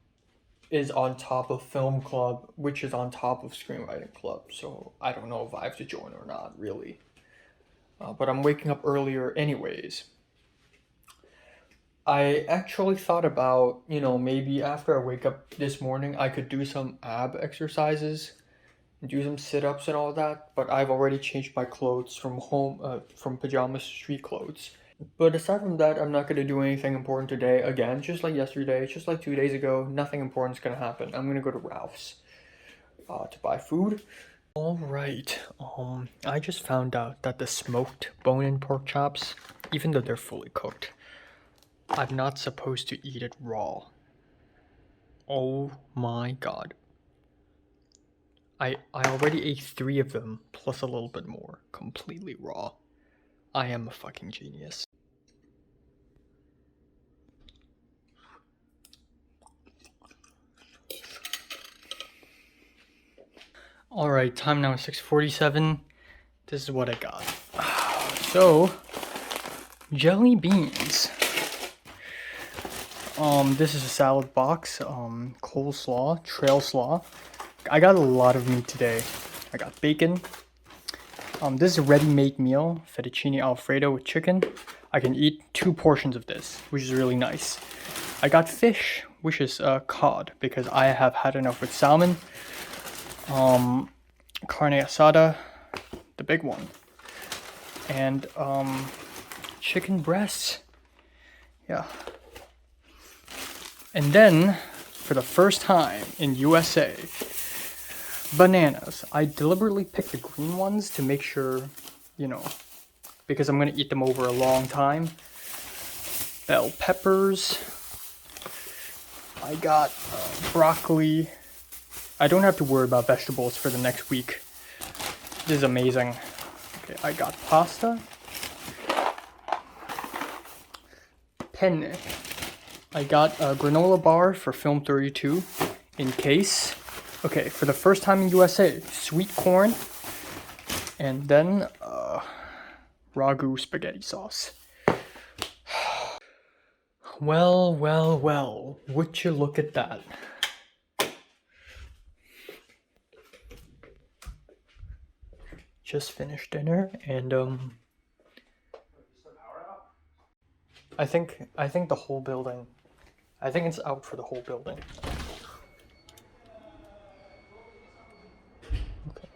is on top of film club, which is on top of screenwriting club. So I don't know if I have to join or not, really. But I'm waking up earlier anyways. I actually thought about, maybe after I wake up this morning, I could do some ab exercises and do some sit-ups and all that, but I've already changed my clothes from from pajamas to street clothes. But aside from that, I'm not going to do anything important today. Again, just like yesterday, just like 2 days ago, nothing important is going to happen. I'm going to go to Ralph's to buy food. All right. I just found out that the smoked bone-in pork chops, even though they're fully cooked, I'm not supposed to eat it raw. Oh my god. I already ate 3 of them, plus a little bit more, completely raw. I am a fucking genius. Alright, time now is 6:47. This is what I got. So, jelly beans. This is a salad box, coleslaw, trail slaw. I got a lot of meat today. I got bacon. This is a ready-made meal, fettuccine alfredo with chicken. I can eat 2 portions of this, which is really nice. I got fish, which is cod, because I have had enough with salmon. Carne asada, the big one. And chicken breasts. Yeah. And then, for the first time in USA, bananas. I deliberately picked the green ones to make sure, you know, because I'm gonna eat them over a long time. Bell peppers. I got broccoli. I don't have to worry about vegetables for the next week. This is amazing. Okay, I got pasta. Penne. I got a granola bar for film 32 in case. Okay, for the first time in USA, sweet corn, and then ragu spaghetti sauce. Well, well, well, would you look at that? Just finished dinner, and I think the whole building, I think it's out for the whole building. Okay.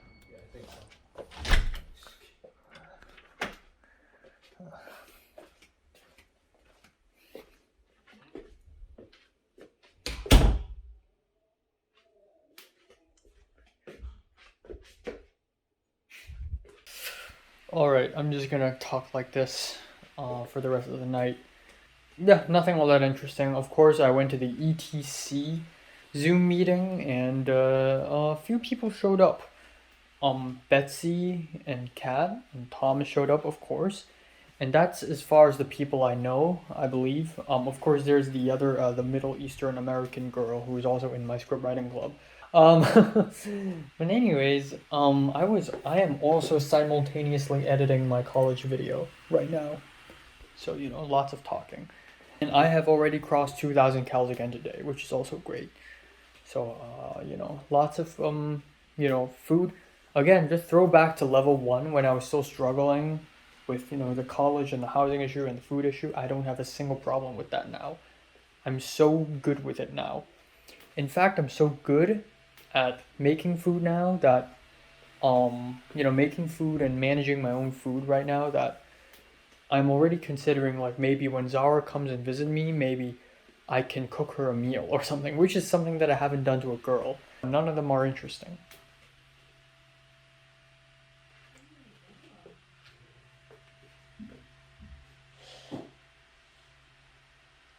Alright, I'm just gonna talk like this for the rest of the night. Yeah, nothing all that interesting. Of course, I went to the ETC Zoom meeting, and a few people showed up. Betsy and Kat and Thomas showed up, of course. And that's as far as the people I know, I believe. Of course, there's the other, the Middle Eastern American girl who is also in my script writing club. But anyways, I am also simultaneously editing my college video right now. So, you know, lots of talking. And I have already crossed 2,000 calories again today, which is also great. So, you know, lots of, you know, food. Again, just throw back to level 1 when I was still struggling with, you know, the college and the housing issue and the food issue. I don't have a single problem with that now. I'm so good with it now. In fact, I'm so good at making food now that, you know, making food and managing my own food right now that I'm already considering, like, maybe when Zara comes and visit me, maybe I can cook her a meal or something, which is something that I haven't done to a girl. None of them are interesting.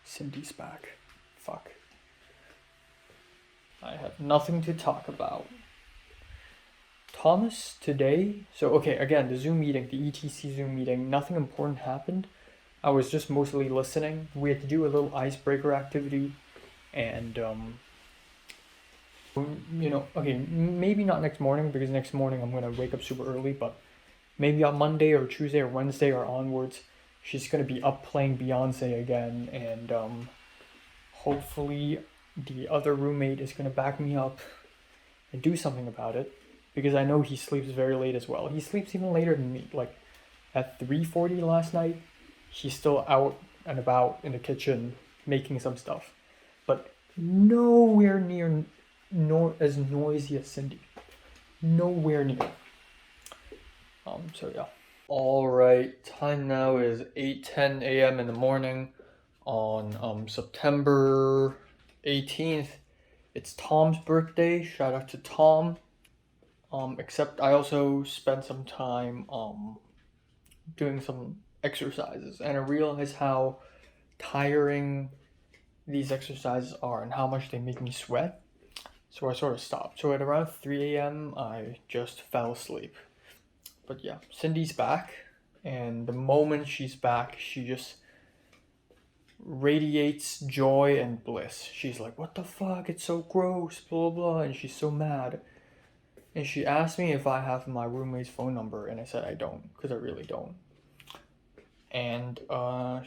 Cindy's back. Fuck. I have nothing to talk about. Thomas today, so okay, again, the Zoom meeting, the ETC Zoom meeting, nothing important happened. I was just mostly listening. We had to do a little icebreaker activity, and you know, okay, maybe not next morning, because next morning I'm gonna wake up super early, but maybe on Monday or Tuesday or Wednesday or onwards, she's gonna be up playing Beyonce again, and hopefully the other roommate is gonna back me up and do something about it, because I know he sleeps very late as well. He sleeps even later than me. Like at 3:40 last night, he's still out and about in the kitchen making some stuff, but nowhere near nor as noisy as Cindy. Nowhere near. So yeah. All right, time now is 8:10 a.m. in the morning on September 18th. It's Tom's birthday. Shout out to Tom. Except I also spent some time doing some exercises, and I realized how tiring these exercises are and how much they make me sweat. So I sort of stopped. So at around 3 a.m. I just fell asleep. But yeah, Cindy's back, and the moment she's back, she just radiates joy and bliss. She's like, what the fuck, it's so gross, blah blah blah, and she's so mad. And she asked me if I have my roommate's phone number, and I said I don't, because I really don't. And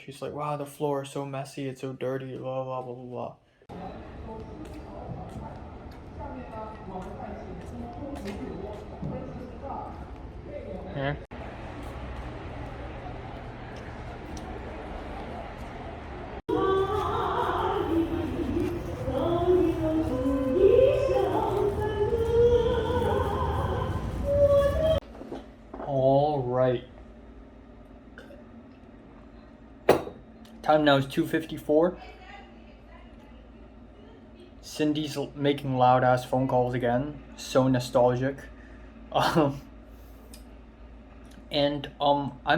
she's like, wow, the floor is so messy, it's so dirty, blah, blah, blah, blah, blah. Yeah. All right. Time now is 2:54. Cindy's making loud ass phone calls again. So nostalgic. I'm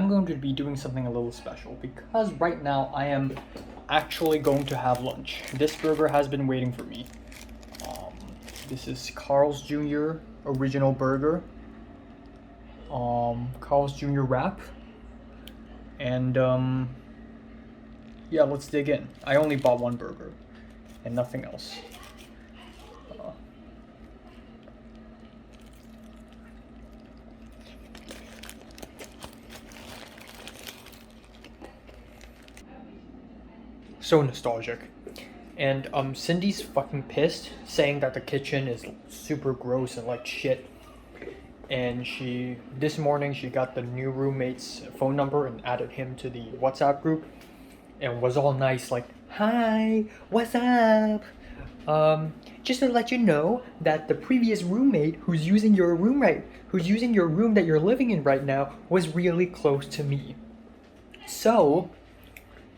going to be doing something a little special because right now I am actually going to have lunch. This burger has been waiting for me. This is Carl's Jr. original burger. Carl's Jr. wrap. And yeah, let's dig in. I only bought one burger and nothing else. So nostalgic. And Cindy's fucking pissed, saying that the kitchen is super gross and like shit. And this morning she got the new roommate's phone number and added him to the WhatsApp group and was all nice, like, hi, what's up? Just to let you know that the previous roommate who's using your room that you're living in right now was really close to me. So,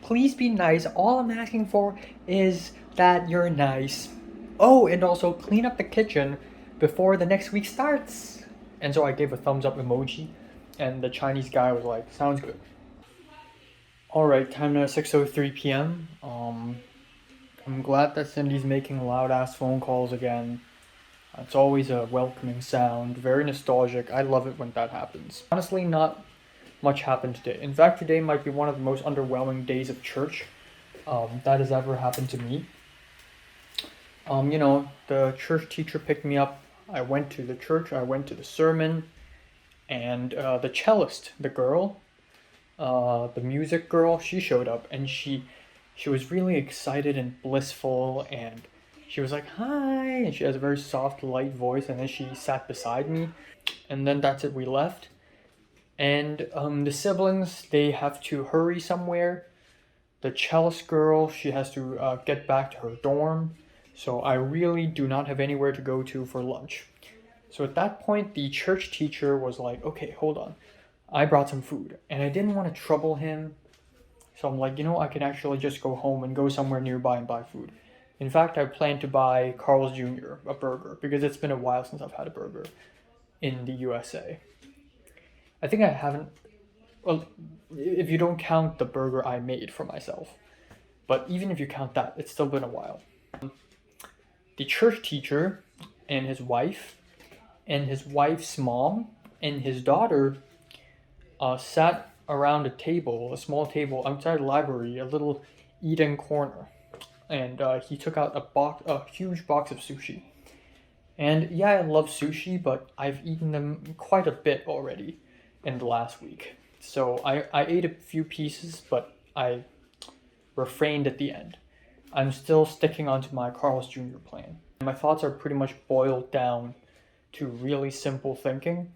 please be nice. All I'm asking for is that you're nice. Oh, and also clean up the kitchen before the next week starts. And so I gave a thumbs up emoji, and the Chinese guy was like, sounds good. Alright, time now 6:03 p.m. I'm glad that Cindy's making loud ass phone calls again. It's always a welcoming sound, very nostalgic. I love it when that happens. Honestly, not much happened today. In fact, today might be one of the most underwhelming days of church that has ever happened to me. The church teacher picked me up. I went to the church, I went to the sermon, and the cellist, the girl, the music girl, she showed up, and she was really excited and blissful, and she was like, hi, and she has a very soft, light voice, and then she sat beside me, and then that's it, we left. And the siblings, they have to hurry somewhere. The cellist girl, she has to get back to her dorm. So I really do not have anywhere to go to for lunch. So at that point, the church teacher was like, okay, hold on. I brought some food. And I didn't want to trouble him. So I'm like, I can actually just go home and go somewhere nearby and buy food. In fact, I plan to buy Carl's Jr., a burger, because it's been a while since I've had a burger in the USA. I think I haven't, well, if you don't count the burger I made for myself. But even if you count that, it's still been a while. The church teacher and his wife and his wife's mom and his daughter sat around a small table outside the library, a little eat-in corner. And he took out a huge box of sushi. And yeah, I love sushi, but I've eaten them quite a bit already in the last week. So I ate a few pieces, but I refrained at the end. I'm still sticking onto my Carl's Jr. plan. My thoughts are pretty much boiled down to really simple thinking.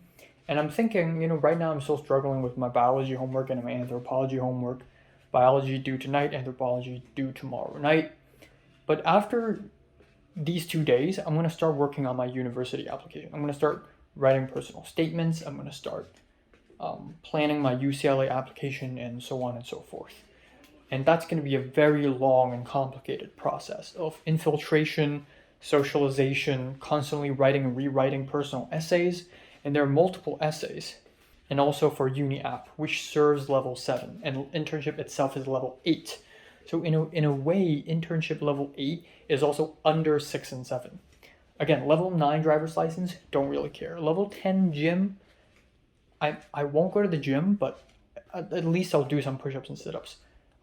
And I'm thinking, right now I'm still struggling with my biology homework and my anthropology homework. Biology due tonight, anthropology due tomorrow night. But after these 2 days, I'm going to start working on my university application. I'm going to start writing personal statements. I'm going to start planning my UCLA application and so on and so forth. And that's going to be a very long and complicated process of infiltration, socialization, constantly writing and rewriting personal essays. And there are multiple essays. And also for Uni App, which serves level 7. And internship itself is level 8. So in a way, internship level 8 is also under 6 and 7. Again, level 9 driver's license, don't really care. Level 10 gym, I won't go to the gym, but at least I'll do some push-ups and sit-ups.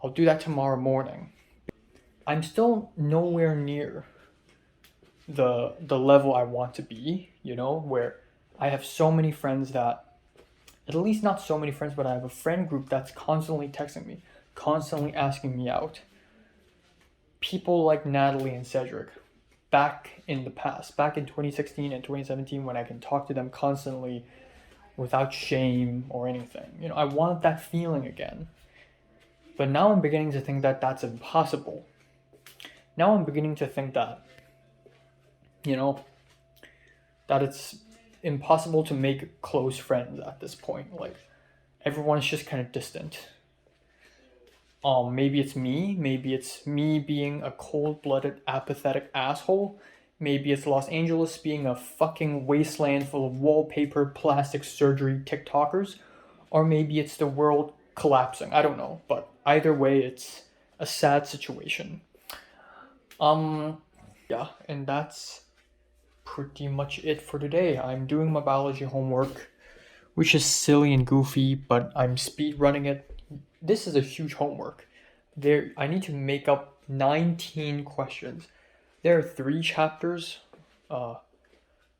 I'll do that tomorrow morning. I'm still nowhere near the level I want to be, where I have so many friends that, at least not so many friends, but I have a friend group that's constantly texting me, constantly asking me out. People like Natalie and Cedric, back in the past, back in 2016 and 2017, when I can talk to them constantly without shame or anything. You know, I want that feeling again. But now I'm beginning to think that that's impossible. Now I'm beginning to think that, you know, that it's impossible to make close friends at this point. Like, everyone's just kind of distant. Maybe it's me. Maybe it's me being a cold-blooded, apathetic asshole. Maybe it's Los Angeles being a fucking wasteland full of wallpaper, plastic surgery TikTokers. Or maybe it's the world collapsing. I don't know. But either way, it's a sad situation. Yeah, and that's pretty much it for today. I'm doing my biology homework, which is silly and goofy, but I'm speed running it. This is a huge homework. I need to make up 19 questions. There are 3 chapters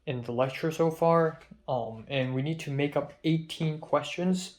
in the lecture so far, and we need to make up 18 questions